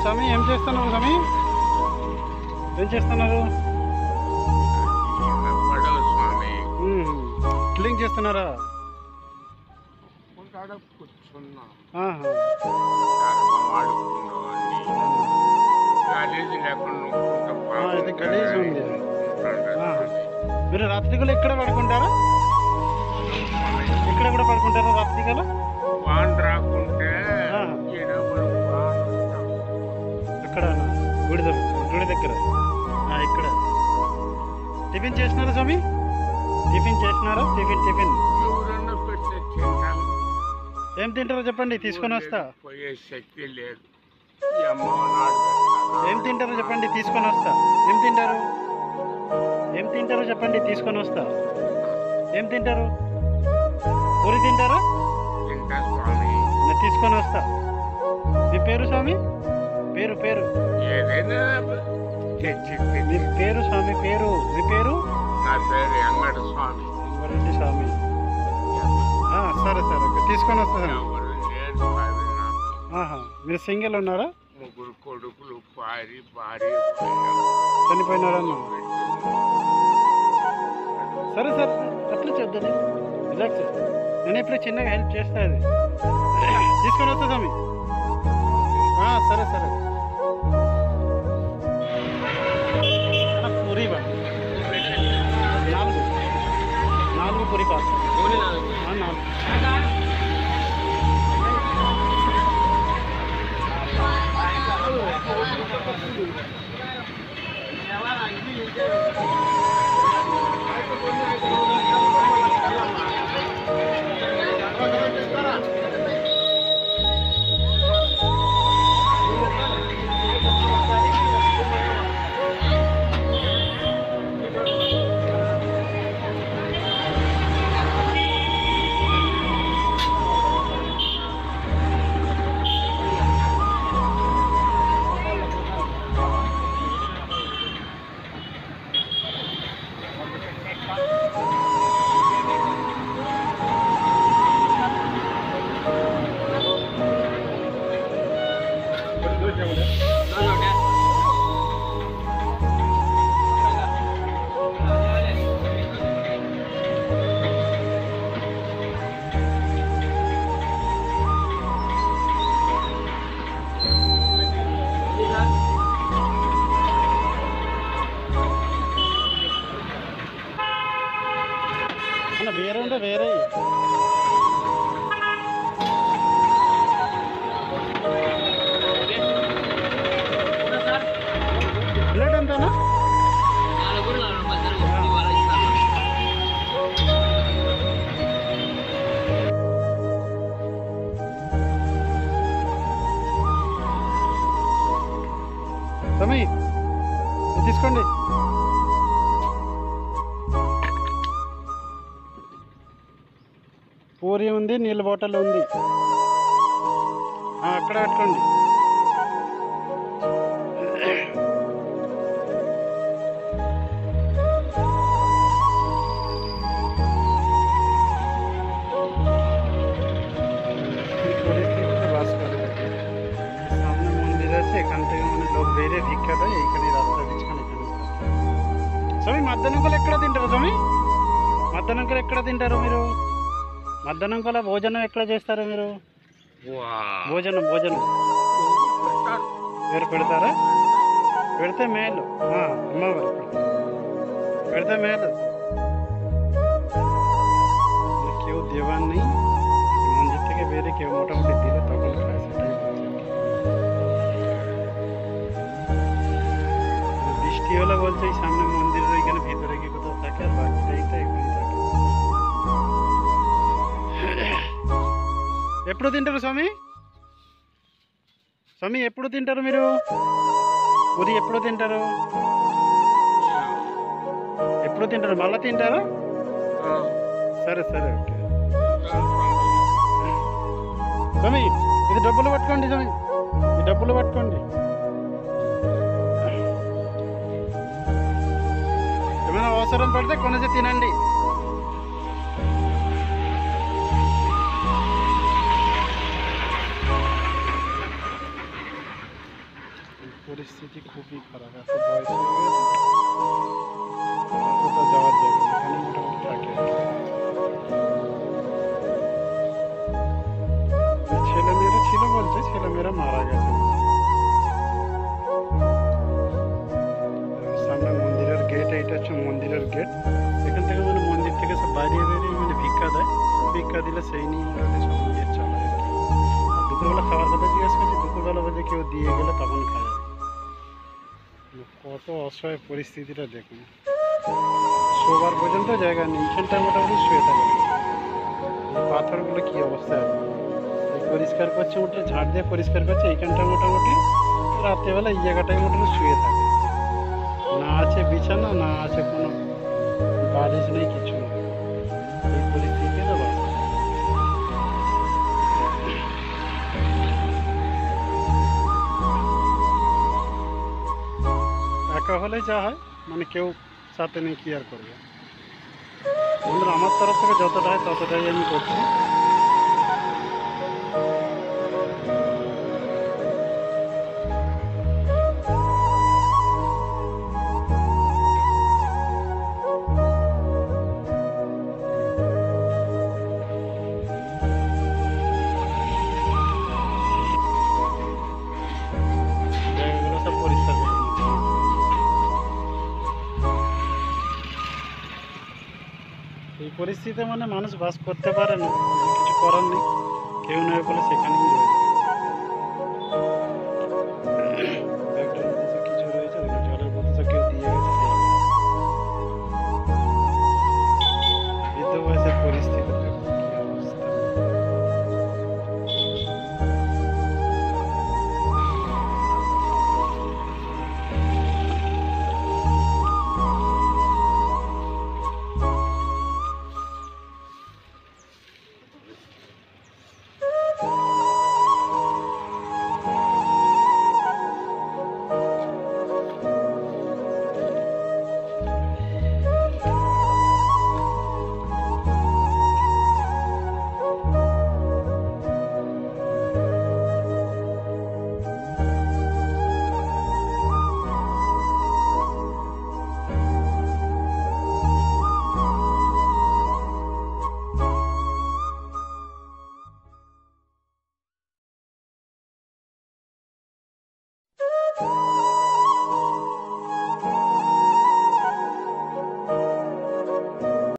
స్వామి ఏం చేస్తున్నారు స్వామి? ఏం చేస్తున్నారు? క్లీన్ చేస్తున్నారా? ఇది గలీజ్ ఉంది. మీరు రాత్రికలు ఎక్కడ పడుకుంటారా? ఇక్కడ కూడా పడుకుంటారా రాత్రికలు? ఇక్కడ గుడి దగ్గర ఇక్కడ టిఫిన్ చేసినారా స్వామి? టిఫిన్ చేసినారా? టిఫిన్ ఏం తింటారో చెప్పండి, తీసుకొని వస్తా. ఏం తింటారో చెప్పండి, తీసుకొని వస్తా. ఏం తింటారో చెప్పండి, తీసుకొని వస్తా. ఏం తింటారు? పూరి తింటారా? తీసుకొని వస్తా. మీ పేరు స్వామి? పేరు మీ పేరు స్వామి? మీ పేరు? వెంకట స్వామి. సరే ఓకే, తీసుకొని వస్తా. మీరు సింగిల్ ఉన్నారా? ముగ్గురు కొడుకులు భార్య చనిపోయినారన్న. సరే అట్లా చేద్దాం, రిలాక్స్. నేను ఇప్పుడు చిన్నగా హెల్ప్ చేస్తా. అది తీసుకొని వస్తా స్వామి. సరే పూరి 4 పూరి పాస్. 4 వేరే ఉంటే వేరే. ప్లేట్ ఎంతనా? స్వామి తీసుకోండి. పూరి ఉంది, నీళ్ళ బాటిల్ ఉంది. అక్కడ పెట్టుకోండి. सामने मंदिर আছে, এখান থেকে মানে লোক বেরিয়ে ভিক্ষা দেয়। এইখানে রাস্তা বিছানা స్వామి మధ్యాహ్నం ఎక్కడ తింటారు స్వామి? మధ్యాహ్నం ఎక్కడ తింటారు మీరు? మధ్యాహ్నం కల్లా భోజనం ఎక్కడ చేస్తారు మీరు? భోజనం మీరు పెడతారా? పెడితే మేలు. అమ్మవారు పెడితే మేలు. কেউ দেওয়ার নেই, মন্দির থেকে বেরিয়ে কেউ মোটামুটি দিলে তখন বৃষ্টি হলে বলছে এই সামনে মন্দিরের ওইখানে ভিতরে কি কোথাও থাকে, আর বাকিটা এখানে থাকে। ఎప్పుడు తింటారు స్వామి? ఎప్పుడు తింటారు మీరు? పూరి ఎప్పుడు తింటారు? మళ్ళా తింటారా? సరే ఓకే. స్వామి ఇది డబ్బులు పట్టుకోండి. స్వామి ఈ డబ్బులు పట్టుకోండి. ఏమైనా అవసరం పడితే కొనేసి తినండి. খুবই খারাপ, এত বয়স হয়ে গেছে, কোথাও যাওয়ার যাবে না, এখানে মোটামুটি থাকে। ছেলেমেয়েরা ছিল বলছে, ছেলেমেয়েরা মারা গেছে। সামনে মন্দিরের গেট, এইটা হচ্ছে মন্দিরের গেট। এখান থেকে মানে মন্দির থেকে সব বাইরে বেরিয়ে মানে ভিক্ষা দেয়, ভিক্ষা দিলে সেই নিয়ে মোটামুটি সব নিয়ে চলে আর কি। আর দুপুরবেলা খাওয়ার কথা জিজ্ঞেস করছি, দুপুরবেলা বলছে কেউ দিয়ে গেলে তখন খাওয়া যাবে। কত অসহায় পরিস্থিতিটা দেখুন, শোবার পর্যন্ত জায়গা নেই, এইখানটায় মোটামুটি শুয়ে থাকে। এই পাথরগুলো কি অবস্থা আছে, এই পরিষ্কার করছে, উঠে ঝাড় দিয়ে পরিষ্কার করছে, এইখানটা মোটামুটি রাত্রেবেলা এই জায়গাটায় মোটামুটি শুয়ে থাকে। না আছে বিছানা, না আছে কোনো বালিশ, নেই কিছু নেই, এই পরিস্থিতিতে বাস। একা হলে যা হয়, মানে কেউ সাথে নেই, কি আর করবে। বন্ধুরা, আমার তরফ থেকে যতটা হয় ততটাই আমি করছি। জায়গাগুলো সব পরিষ্কার করে নিচ্ছি। এই পরিস্থিতিতে মানে মানুষ বাস করতে পারে না, কিছু করার নেই, কেউ নয় বলে সেখানেই রয়েছে।